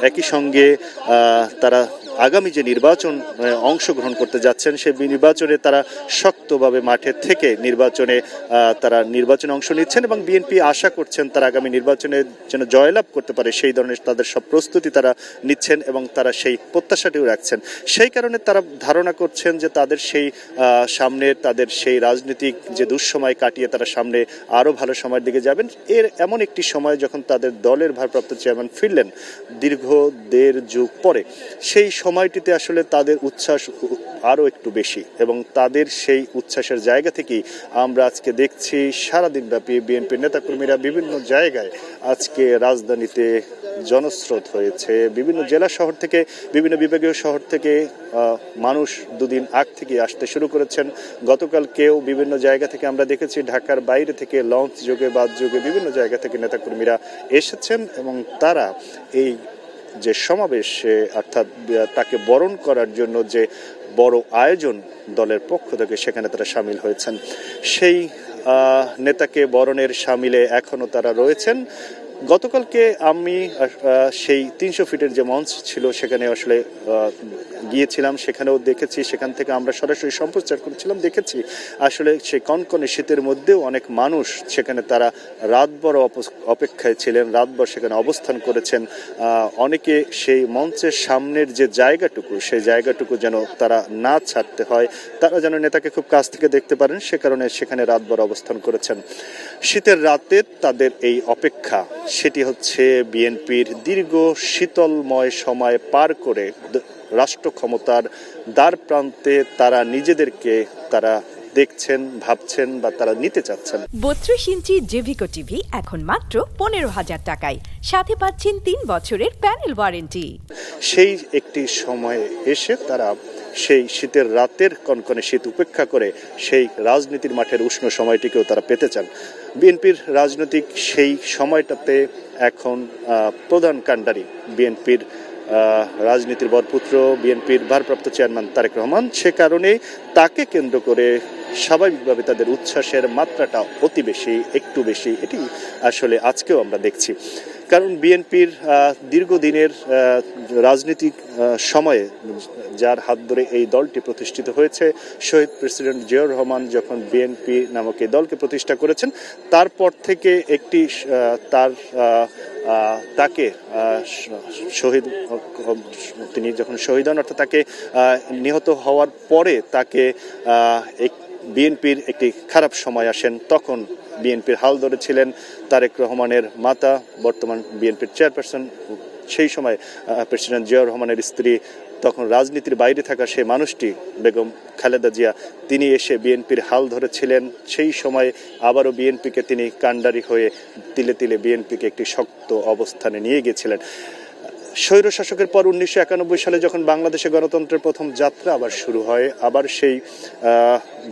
একই সঙ্গে তারা আগামী যে নির্বাচন অংশগ্রহণ করতে যাচ্ছেন সেই নির্বাচনে তারা শক্তভাবে মাঠে থেকে তারা নির্বাচনে অংশ নিচ্ছেন এবং বিএনপি আশা করছেন তারা আগামী নির্বাচনে যেন জয়লাভ করতে পারে সেই ধরনের তাদের সব প্রস্তুতি তারা নিচ্ছেন এবং তারা সেই প্রত্যাশাটিও রাখছেন। সেই কারণে তারা ধারণা করছেন যে তাদের সেই রাজনৈতিক যে দুঃসময় কাটিয়ে তারা সামনে আরও ভালো সময়ের দিকে যাবেন। এমন একটি সময় যখন তাদের দলের ভারপ্রাপ্ত চেয়ারম্যান ফিরলেন দীর্ঘ 1.5 যুগ পরে, সেই সময়টিতে আসলে তাদের উচ্ছ্বাস আরও একটু বেশি এবং তাদের সেই উচ্ছ্বাসের জায়গা থেকেই আমরা আজকে দেখছি সারাদিনব্যাপী বিএনপির নেতাকর্মীরা বিভিন্ন জায়গায় আজকে রাজধানীতে জনস্রোত হয়েছে। বিভিন্ন জেলা শহর থেকে, বিভিন্ন বিভাগীয় শহর থেকে মানুষ দুদিন আগ থেকে আসতে শুরু করেছেন। গতকালকেও বিভিন্ন জায়গা থেকে আমরা দেখেছি ঢাকার বাইরে থেকে লঞ্চ যোগে বাস যোগে বিভিন্ন জায়গা থেকে নেতাকর্মীরা এসেছেন এবং তারা এই যে সমাবেশে অর্থাৎ তাকে বরণ করার জন্য যে বড় আয়োজন দলের পক্ষ থেকে সেখানে তারা সামিল হয়েছেন। সেই নেতাকে বরণের সামিলে এখনো তারা রয়েছেন। গতকালকে আমি সেই 300 ফিটের যে মঞ্চ ছিল সেখানে আসলে গিয়েছিলাম, সেখানেও দেখেছি, সেখান থেকে আমরা সরাসরি সম্প্রচার করেছিলাম, দেখেছি আসলে সেই কনকনে শীতের মধ্যেও অনেক মানুষ সেখানে তারা রাতভর অপেক্ষায় ছিলেন, রাতভর সেখানে অবস্থান করেছেন। অনেকে সেই মঞ্চের সামনের যে জায়গাটুকু সেই জায়গাটুকু যেন তারা না ছাড়তে হয়, তারা যেন নেতাকে খুব কাছ থেকে দেখতে পারেন সে কারণে সেখানে রাতভর অবস্থান করেছেন। শীতের রাতে তাদের এই অপেক্ষা সেটি হচ্ছে বিএনপির দীর্ঘ শীতলময় সময় পার করে রাষ্ট্র ক্ষমতার দ্বার প্রান্তে তারা নিজেদেরকে তারা দেখছেন, ভাবছেন বা তারা নিতে চাচ্ছেন। 32 ইঞ্চি জেভিকো টিভি এখন মাত্র 15,000 টাকায়, সাথে পাচ্ছেন 3 বছরের প্যানেল ওয়ারেন্টি। সেই একটি সময়ে এসে তারা সেই শীতের রাতের কনকনে শীত উপেক্ষা করে সেই রাজনীতির মাঠের উষ্ণ সময়টিকেও তারা পেতে চান। বিএনপির রাজনৈতিক সেই সময়টাতে এখন প্রধান কাণ্ডারি বিএনপির রাজনীতির বরপুত্র বিএনপির ভারপ্রাপ্ত চেয়ারম্যান তারেক রহমান। সে কারণে তাকে কেন্দ্র করে স্বাভাবিকভাবে তাদের উচ্ছ্বাসের মাত্রাটা অতি বেশি, একটু বেশি, এটি আসলে আজকেও আমরা দেখছি। কারণ বিএনপির দীর্ঘদিনের রাজনৈতিক সময়ে যার হাত ধরে এই দলটি প্রতিষ্ঠিত হয়েছে, শহীদ প্রেসিডেন্ট জিয়াউর রহমান যখন বিএনপি নামক এই দলকে প্রতিষ্ঠা করেছেন তারপর থেকে তাকে তিনি যখন শহীদ হন অর্থাৎ তাকে নিহত হওয়ার পরে তাকে বিএনপির একটি খারাপ সময় আসেন। তখন বিএনপির হাল ধরেছিলেন তারেক রহমানের মাতা, বর্তমান বিএনপির চেয়ারপারসন, সেই সময় প্রেসিডেন্ট জিয়াউর রহমানের স্ত্রী, তখন রাজনীতির বাইরে থাকা সেই মানুষটি বেগম খালেদা জিয়া, তিনি এসে বিএনপির হাল ধরেছিলেন। সেই সময় আবারও বিএনপিকে তিনি কাণ্ডারি হয়ে তিলে তিলে বিএনপিকে একটি শক্ত অবস্থানে নিয়ে গিয়েছিলেন। স্বৈরশাসকের পর 1991 সালে যখন বাংলাদেশে গণতন্ত্রের প্রথম যাত্রা আবার শুরু হয়, আবার সেই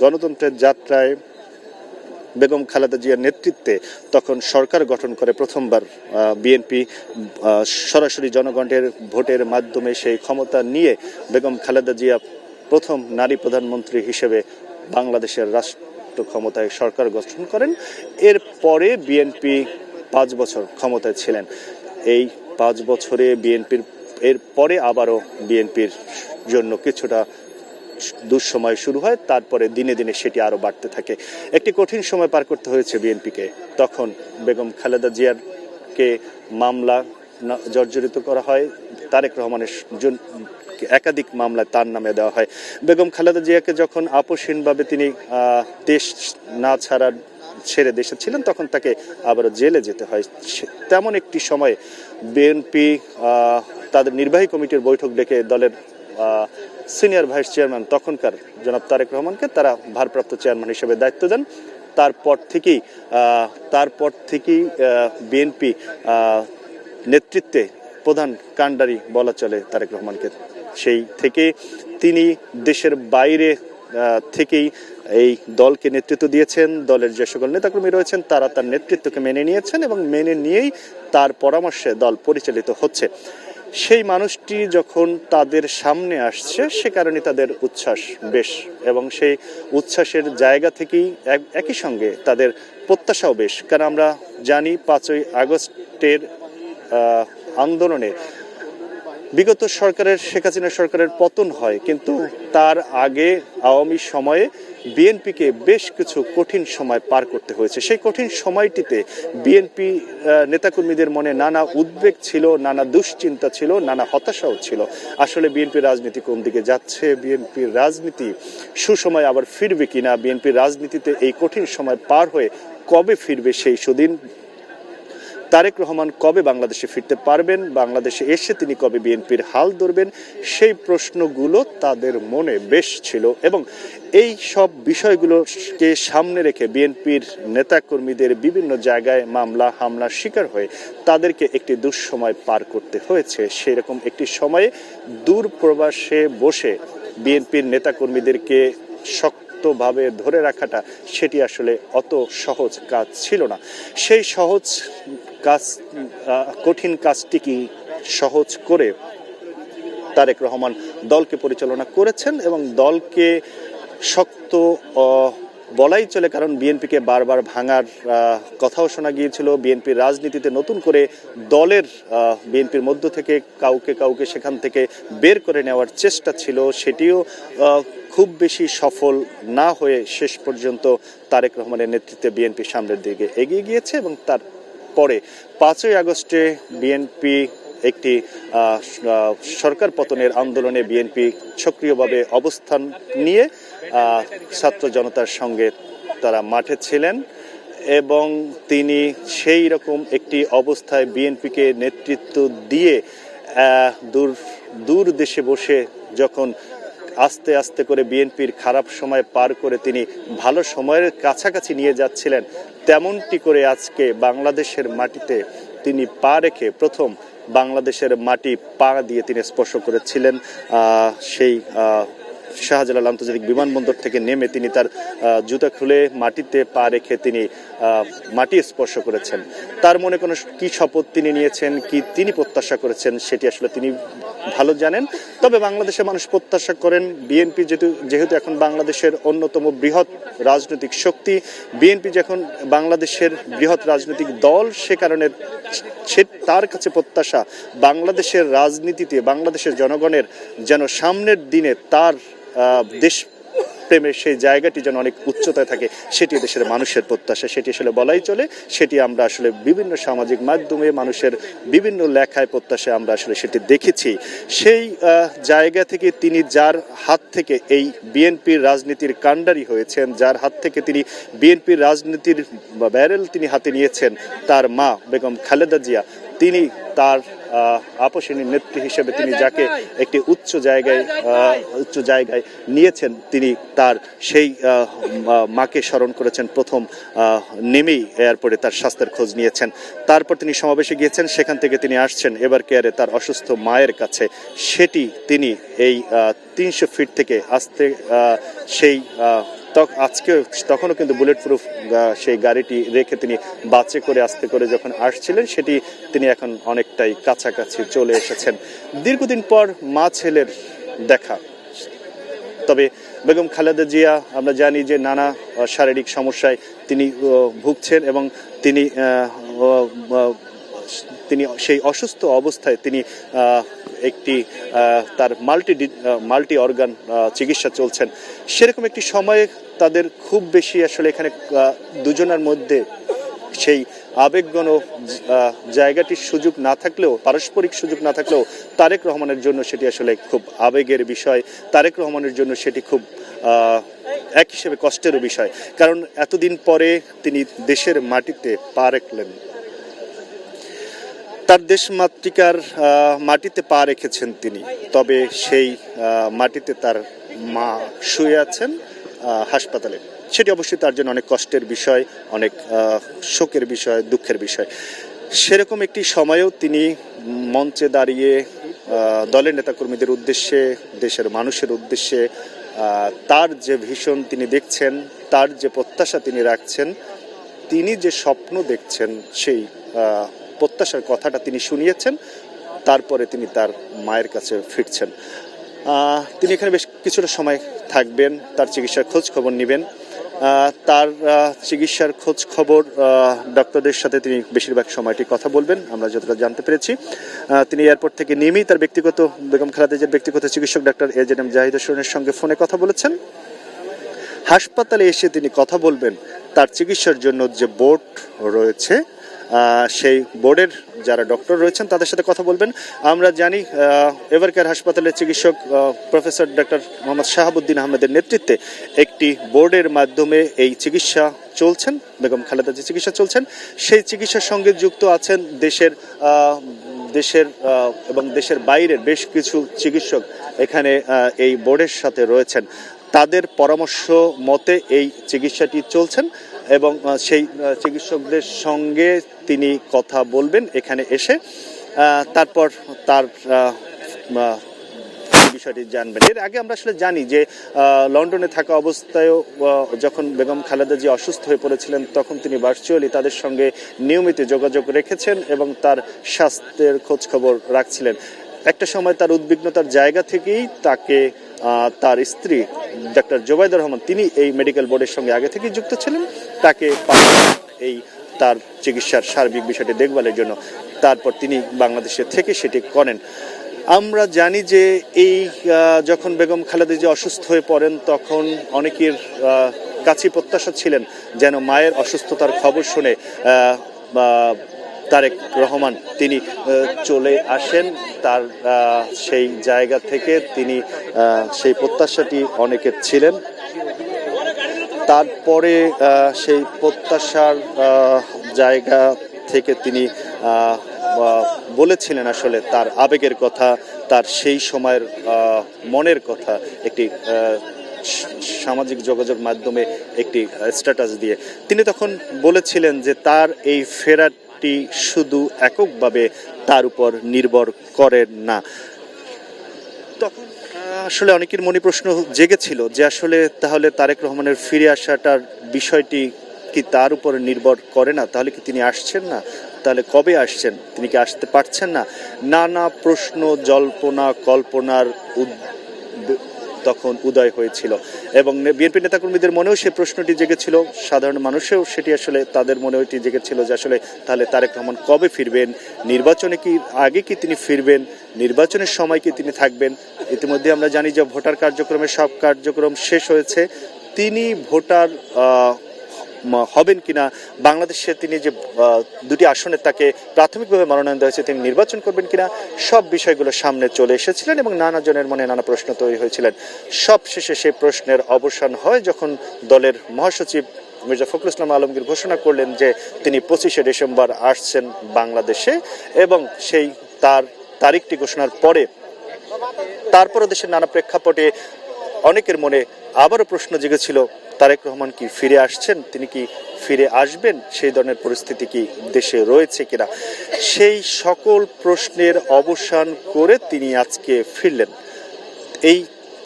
গণতন্ত্রের যাত্রায় বেগম খালেদা জিয়ার নেতৃত্বে তখন সরকার গঠন করে প্রথমবার বিএনপি। সরাসরি জনগণের ভোটের মাধ্যমে সেই ক্ষমতা নিয়ে বেগম খালেদা জিয়া প্রথম নারী প্রধানমন্ত্রী হিসেবে বাংলাদেশের রাষ্ট্র ক্ষমতায় সরকার গঠন করেন। এরপরে বিএনপি 5 বছর ক্ষমতায় ছিলেন। এই 5 বছরে এরপরে আবারও বিএনপির জন্য কিছুটা দুঃসময় শুরু হয়, তারপরে দিনে দিনে সেটি আরো বাড়তে থাকে। একটি কঠিন সময় পার করতে হয়েছে বিএনপিকে। তখন বেগম খালেদা জিয়ারকে মামলা জর্জরিত করা হয়, তারেক রহমানের একাধিক মামলায় তার নামে দেওয়া হয়। বেগম খালেদা জিয়াকে যখন আপোষহীনভাবে তিনি দেশ না ছেড়ে দেশে ছিলেন তখন তাকে আবারও জেলে যেতে হয়। তেমন একটি সময় বিএনপি তাদের নির্বাহী কমিটির বৈঠক ডেকে দলের সিনিয়র ভাইস চেয়ারম্যান তখনকার জনাব তারেক রহমানকে তারা ভারপ্রাপ্ত চেয়ারম্যান হিসেবে দায়িত্ব দেন। তারপর থেকেই বিএনপি নেতৃত্বে প্রধান কাণ্ডারি বলা চলে তারেক রহমানকে। সেই থেকে তিনি দেশের বাইরে থেকেই এই দলকে নেতৃত্ব দিয়েছেন। দলের যে সকল নেতাকর্মী রয়েছেন তারা তার নেতৃত্বকে মেনে নিয়েছেন এবং মেনে নিয়েই তার পরামর্শে দল পরিচালিত হচ্ছে। সেই মানুষটি যখন তাদের সামনে আসছে সে কারণে তাদের উচ্ছ্বাস বেশ, এবং সেই উচ্ছ্বাসের জায়গা থেকেই একই সঙ্গে তাদের প্রত্যাশাও বেশ। কারণ আমরা জানি 5ই আগস্টের আন্দোলনে বিগত সরকারের শেখ হাসিনা সরকারের পতন হয়, কিন্তু তার আগে আওয়ামী সময়ে বিএনপিকে বেশ কিছু কঠিন সময় পার করতে হয়েছে। সেই কঠিন সময়টিতে বিএনপি নেতাকর্মীদের মনে নানা উদ্বেগ ছিল, নানা দুশ্চিন্তা ছিল, নানা হতাশাও ছিল। আসলে বিএনপির রাজনীতি কোন দিকে যাচ্ছে, বিএনপির রাজনীতি সুসময় আবার ফিরবে কিনা, বিএনপির রাজনীতিতে এই কঠিন সময় পার হয়ে কবে ফিরবে সেই সুদিন, তারেক রহমান কবে বাংলাদেশে ফিরতে পারবেন, বাংলাদেশে এসে তিনি কবে বিএনপির হাল ধরবেন, সেই প্রশ্নগুলো তাদের মনে বেশ ছিল। এবং এই সব বিষয়গুলোকে সামনে রেখে বিএনপির নেতাকর্মীদের বিভিন্ন জায়গায় মামলা হামলার শিকার হয়ে তাদেরকে একটি দুঃসময় পার করতে হয়েছে। সেই রকম একটি সময়ে দূর প্রবাসে বসে বিএনপির নেতাকর্মীদেরকে ভাবে ধরে রাখাটা সেটি আসলে অত সহজ কাজ ছিল না। সেই সহজ কাজ, কঠিন কাজটি কি সহজ করে তারেক রহমান দলকে পরিচালনা করেছেন এবং দলকে শক্ত বলাই চলে, কারণ বিএনপিকে বারবার ভাঙার কথাও শোনা গিয়েছিল। বিএনপির রাজনীতিতে নতুন করে দলের বিএনপির মধ্য থেকে কাউকে সেখান থেকে বের করে নেওয়ার চেষ্টা ছিল, সেটিও খুব বেশি সফল না হয়ে শেষ পর্যন্ত তারেক রহমানের নেতৃত্বে বিএনপি সামনের দিকে এগিয়ে গিয়েছে। এবং তারপরে ৫ই আগস্টে বিএনপি একটি সরকার পতনের আন্দোলনে বিএনপি সক্রিয়ভাবে অবস্থান নিয়ে ছাত্র জনতার সঙ্গে তারা মাঠে ছিলেন এবং তিনি সেই রকম একটি অবস্থায় বিএনপিকে নেতৃত্ব দিয়ে দূর দেশে বসে যখন আস্তে আস্তে করে বিএনপির খারাপ সময় পার করে তিনি ভালো সময়ের কাছাকাছি নিয়ে যাচ্ছিলেন, তেমনটি করে আজকে বাংলাদেশের মাটিতে তিনি পা রেখে প্রথম বাংলাদেশের মাটি পা দিয়ে তিনি স্পর্শ করেছিলেন। সেই শাহজালাল আন্তর্জাতিক বিমানবন্দর থেকে নেমে তিনি তার জুতা খুলে মাটিতে পা রেখে তিনি মাটি স্পর্শ করেছেন। তার মনে কোনো কি শপথ তিনি নিয়েছেন, কি তিনি প্রত্যাশা করেছেন, সেটি আসলে তিনি ভালো জানেন। তবে বাংলাদেশের মানুষ প্রত্যাশা করেন বিএনপি যেহেতু এখন বাংলাদেশের অন্যতম বৃহৎ রাজনৈতিক শক্তি, বিএনপি যখন বাংলাদেশের বৃহৎ রাজনৈতিক দল, সে কারণে তার কাছে প্রত্যাশা বাংলাদেশের রাজনীতিতে বাংলাদেশের জনগণের যেন সামনের দিনে তার দেশ প্রেমের সেই জায়গাটি যেন অনেক উচ্চতায় থাকে, সেটি দেশের মানুষের প্রত্যাশা। সেটি আসলে বলাই চলে, সেটি আমরা আসলে বিভিন্ন সামাজিক মাধ্যমে মানুষের বিভিন্ন লেখায় প্রত্যাশা আমরা আসলে সেটি দেখেছি। সেই জায়গা থেকে তিনি যার হাত থেকে এই বিএনপির রাজনীতির কাণ্ডারি হয়েছেন, যার হাত থেকে তিনি বিএনপির রাজনীতির ব্যারেল তিনি হাতে নিয়েছেন, তার মা বেগম খালেদা জিয়া, তিনি তার আপসিনী নেত্রী হিসেবে তিনি যাকে একটি উচ্চ জায়গায় নিয়েছেন, তিনি তার সেই মাকে স্মরণ করেছেন। প্রথম নেমেই এয়ারপোর্টে তার স্বাস্থ্যের খোঁজ নিয়েছেন, তারপর তিনি সমাবেশে গিয়েছেন, সেখান থেকে তিনি আসছেন এবার কেয়ারে তার অসুস্থ মায়ের কাছে। সেটি তিনি এই 300 ফিট থেকে আসতে সেই আজকে তখনও কিন্তু বুলেট প্রুফ সেই গাড়িটি রেখে তিনি বাসে করে আস্তে করে যখন আসছিলেন, সেটি তিনি এখন অনেকটাই কাছাকাছি চলে এসেছেন। দীর্ঘদিন পর মা ছেলের দেখা। তবে বেগম খালেদা জিয়া আমরা জানি যে নানা শারীরিক সমস্যায় তিনি ভুগছেন এবং তিনি সেই অসুস্থ অবস্থায় তিনি একটি তার মাল্টি অর্গান চিকিৎসা চলছেন। সেরকম একটি সময়ে তাদের খুব বেশি আসলে এখানে দুজনের মধ্যে সেই আবেগঘন জায়গাটির সুযোগ না থাকলেও, পারস্পরিক সুযোগ না থাকলেও তারেক রহমানের জন্য সেটি আসলে খুব আবেগের বিষয়, তারেক রহমানের জন্য সেটি খুব এক হিসেবে কষ্টেরও বিষয়। কারণ এতদিন পরে তিনি দেশের মাটিতে পা রাখলেন, তার দেশ মাতৃকার মাটিতে পা রেখেছেন তিনি। তবে সেই মাটিতে তার মা শুয়ে আছেন হাসপাতালে, সেটি অবশ্যই তার জন্য অনেক কষ্টের বিষয়, অনেক শোকের বিষয়, দুঃখের বিষয়। সেরকম একটি সময়েও তিনি মঞ্চে দাঁড়িয়ে দলের নেতাকর্মীদের উদ্দেশ্যে, দেশের মানুষের উদ্দেশ্যে তার যে ভীষণ তিনি দেখছেন, তার যে প্রত্যাশা তিনি রাখছেন, তিনি যে স্বপ্ন দেখছেন, সেই প্রত্যাশার কথাটা তিনি শুনিয়েছেন। তারপরে তিনি তার মায়ের কাছে ফিরছেন। তিনি এখানে বেশ কিছুটা সময় থাকবেন, তার চিকিৎসার খোঁজ খবর নেবেন। তার চিকিৎসার খোঁজ খবর ডক্টরদের সাথে তিনি বেশিরভাগ সময়টি কথা বলবেন আমরা যতটা জানতে পেরেছি। তিনি এয়ারপোর্ট থেকে নেমেই তার ব্যক্তিগত বেগম খালেদা জিয়ার ব্যক্তিগত চিকিৎসক ডাক্তার এজেএম জাহিদ হোসেনের সঙ্গে ফোনে কথা বলেছেন। হাসপাতালে এসে তিনি কথা বলবেন তার চিকিৎসার জন্য যে বোর্ড রয়েছে সেই বোর্ডের যারা ডক্টর রয়েছেন তাদের সাথে কথা বলবেন। আমরা জানি এভারকেয়ার হাসপাতালের চিকিৎসক প্রফেসর ডক্টর মোহাম্মদ শাহাবুদ্দিন আহমেদের নেতৃত্বে একটি বোর্ডের মাধ্যমে এই চিকিৎসা চলছেন, বেগম খালেদা যে চিকিৎসা চলছেন সেই চিকিৎসার সঙ্গে যুক্ত আছেন দেশের এবং দেশের বাইরের বেশ কিছু চিকিৎসক এখানে এই বোর্ডের সাথে রয়েছেন। তাদের পরামর্শ মতে এই চিকিৎসাটি চলছেন এবং সেই চিকিৎসকদের সঙ্গে তিনি কথা বলবেন এখানে এসে, তারপর তার বিষয়টি জানবেন। এর আগে আমরা আসলে জানি যে লন্ডনে থাকা অবস্থায়ও যখন বেগম খালেদা জিয়া অসুস্থ হয়ে পড়েছিলেন তখন তিনি ভার্চুয়ালি তাদের সঙ্গে নিয়মিত যোগাযোগ রেখেছেন এবং তার স্বাস্থ্যের খোঁজ খবর রাখছিলেন। একটা সময় তার উদ্বিগ্নতার জায়গা থেকেই তাকে তার স্ত্রী ডাক্তার জোবাইদা রহমান তিনি এই মেডিকেল বোর্ডের সঙ্গে আগে থেকেই যুক্ত ছিলেন, তাকে এই তার চিকিৎসার সার্বিক বিষয়টি দেখভালের জন্য তারপর তিনি বাংলাদেশে থেকে সেটি করেন। আমরা জানি যে এই যখন বেগম খালেদা জিয়া অসুস্থ হয়ে পড়েন তখন অনেকের কাছে প্রত্যাশা ছিলেন যেন মায়ের অসুস্থতার খবর শুনে তারেক রহমান তিনি চলে আসেন। তার সেই জায়গা থেকে তিনি সেই প্রত্যাশাটি অনেকের ছিলেন। তারপরে সেই প্রত্যাশার জায়গা থেকে তিনি বলেছিলেন আসলে তার আবেগের কথা, তার সেই সময়ের মনের কথা একটি সামাজিক যোগাযোগ মাধ্যমে একটি স্ট্যাটাস দিয়ে। তিনি তখন বলেছিলেন যে তার এই ফেরাটি শুধু এককভাবে তার উপর নির্ভর করে না। তখন আসলে অনেকের মনে প্রশ্ন জেগেছিল যে আসলে তাহলে তারেক রহমানের ফিরে আসাটার বিষয়টি কি তার উপর নির্ভর করে না? তাহলে কি তিনি আসছেন না? তাহলে কবে আসছেন? তিনি কি আসতে পারছেন না? নানা প্রশ্ন, জল্পনা কল্পনার তখন উদয় হয়েছিল এবং বিএনপি নেতাকর্মীদের মনেও সে প্রশ্নটি জেগেছিল, সাধারণ মানুষেও সেটি আসলে তাদের মনেও এটি জেগেছিল যে আসলে তাহলে তারেক রহমান কবে ফিরবেন, নির্বাচনে কি আগে কি তিনি ফিরবেন, নির্বাচনের সময় কি তিনি থাকবেন। ইতিমধ্যে আমরা জানি যে ভোটার কার্যক্রমের সব কার্যক্রম শেষ হয়েছে, তিনি ভোটার হবেন কিনা, বাংলাদেশে তিনি যে দুটি আসনে তাকে প্রাথমিকভাবে মনোনয়ন দেওয়া হয়েছে তিনি নির্বাচন করবেন কিনা, সব বিষয়গুলো সামনে চলে এসেছিলেন এবং নানা জনের মনে নানা প্রশ্ন তৈরি হয়েছিলেন। সব শেষে সেই প্রশ্নের অবসান হয় যখন দলের মহাসচিব মির্জা ফখরুল ইসলাম আলমগীর ঘোষণা করলেন যে তিনি 25শে ডিসেম্বর আসছেন বাংলাদেশে এবং সেই তার তারিখটি ঘোষণার পরে তারপরও দেশের নানা প্রেক্ষাপটে অনেকের মনে আবারও প্রশ্ন জেগেছিল তারেক রহমান কি ফিরে আসছেন, তিনি কি ফিরে আসবেন, সেই ধরনের পরিস্থিতি কি দেশে রয়েছে কিনা। সেই সকল প্রশ্নের অবসান করে তিনি আজকে ফিরলেন।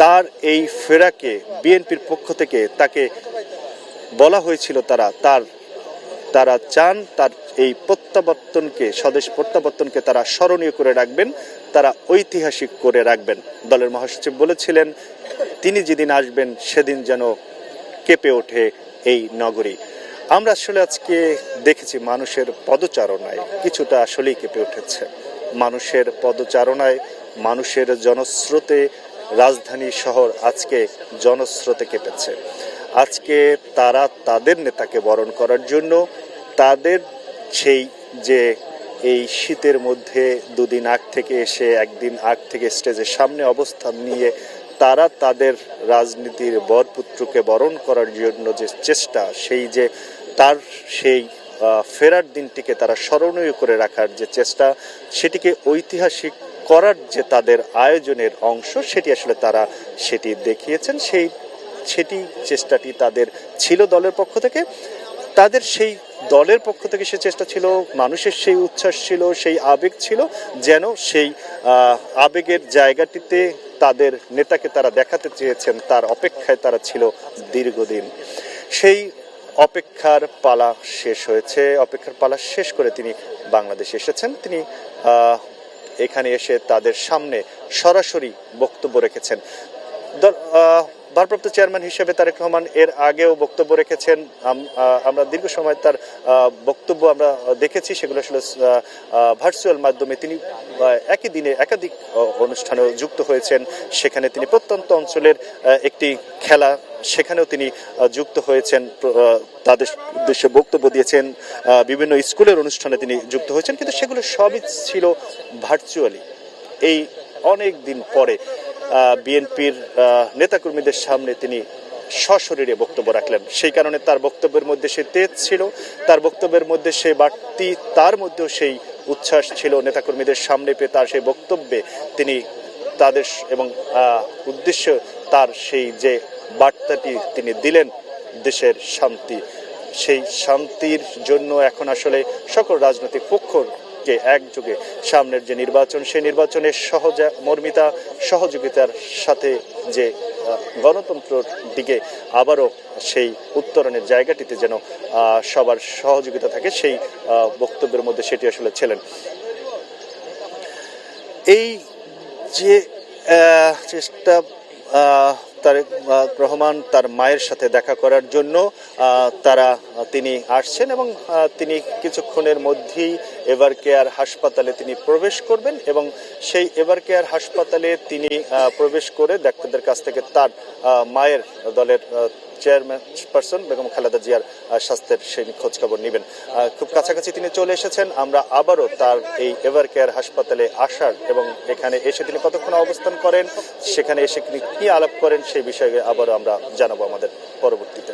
তার এই ফেরাকে বিএনপির পক্ষ থেকে তাকে বলা হয়েছিল তারা চান তার এই প্রত্যাবর্তনকে, স্বদেশ প্রত্যাবর্তনকে তারা স্মরণীয় করে রাখবেন, তারা ঐতিহাসিক করে রাখবেন। দলের মহাসচিব বলেছিলেন তিনি যেদিন আসবেন সেদিন যেন কেঁপে ওঠে এই নগরী। আমরা আসলে আজকে দেখেছি মানুষের পদচারণায় কিছুটা আসলেই কেঁপে উঠেছে, মানুষের পদচারণায়, মানুষের জনস্রোতে রাজধানী শহর আজকে জনস্রোতে কেঁপেছে। আজকে তারা তাদের নেতাকে বরণ করার জন্য তাদের সেই যে এই শীতের মধ্যে দুদিন আগ থেকে এসে একদিন আগ থেকে স্টেজের সামনে অবস্থান নিয়ে তারা তাদের রাজনীতির বরপুত্রকে বরণ করার জন্য যে চেষ্টা, সেই যে তার সেই ফেরার দিনটিকে তারা স্মরণীয় করে রাখার যে চেষ্টা, সেটিকে ঐতিহাসিক করার যে তাদের আয়োজনের অংশ, সেটি আসলে তারা সেটি দেখিয়েছেন। সেটি চেষ্টাটি তাদের ছিল দলের পক্ষ থেকে, তাদের সেই দলের পক্ষ থেকে সে চেষ্টা ছিল, মানুষের সেই উচ্ছ্বাস ছিল, সেই আবেগ ছিল, যেন সেই আবেগের জায়গাটিতে তাদের নেতাকে তারা দেখাতে চেয়েছেন, তার অপেক্ষায় তারা ছিল দীর্ঘদিন। সেই অপেক্ষার পালা শেষ হয়েছে, অপেক্ষার পালা শেষ করে তিনি বাংলাদেশে এসেছেন। তিনি এখানে এসে তাদের সামনে সরাসরি বক্তব্য রেখেছেন। ভারপ্রাপ্ত চেয়ারম্যান হিসেবে তারেক রহমান এর আগেও বক্তব্য রেখেছেন। আমরা দীর্ঘ সময় তার বক্তব্য আমরা দেখেছি, সেগুলো আসলে ভার্চুয়াল মাধ্যমে। তিনি একই দিনে একাধিক অনুষ্ঠানেও যুক্ত হয়েছেন। সেখানে তিনি প্রত্যন্ত অঞ্চলের একটি খেলা, সেখানেও তিনি যুক্ত হয়েছেন, তাদের উদ্দেশ্যে বক্তব্য দিয়েছেন। বিভিন্ন স্কুলের অনুষ্ঠানে তিনি যুক্ত হয়েছেন, কিন্তু সেগুলো সবই ছিল ভার্চুয়ালি। এই অনেক দিন পরে বিএনপির নেতাকর্মীদের সামনে তিনি সশরীরে বক্তব্য রাখলেন। সেই কারণে তার বক্তব্যের মধ্যে সে তেজ ছিল, তার বক্তব্যের মধ্যে সে বাড়তি, তার মধ্যেও সেই উচ্ছ্বাস ছিল। নেতাকর্মীদের সামনে পেয়ে তার সেই বক্তব্যে তিনি তাদের এবং উদ্দেশ্য তার সেই যে বার্তাটি তিনি দিলেন, দেশের শান্তি, সেই শান্তির জন্য এখন আসলে সকল রাজনৈতিক পক্ষকে একযোগে সামনের যে নির্বাচন, সেই নির্বাচনের মর্মিতা সহযোগিতার সাথে যে গণতন্ত্রের দিকে আবারও সেই উত্তরণের জায়গাটিতে যেন সবার সহযোগিতা থাকে, সেই বক্তব্যের মধ্যে সেটি আসলে ছিলেন। এই যে চেষ্টা তারেক রহমান তার মায়ের সাথে দেখা করার জন্য তিনি আসছেন এবং তিনি কিছুক্ষণের মধ্যেই এভার কেয়ার হাসপাতালে তিনি প্রবেশ করবেন এবং সেই এভার কেয়ার হাসপাতালে তিনি প্রবেশ করে ডাক্তারদের কাছ থেকে তার মায়ের দলের চেয়ারম্যান পারসন বেগম খালেদা জিয়ার স্বাস্থ্যের সেই খোঁজখবর নেবেন। খুব কাছাকাছি তিনি চলে এসেছেন। আমরা আবারও তার এই এভার কেয়ার হাসপাতালে আসার এবং এখানে এসে তিনি কতক্ষণ অবস্থান করেন, সেখানে এসে তিনি কি আলাপ করেন, সেই বিষয়ে আবারও আমরা জানাবো আমাদের পরবর্তীতে।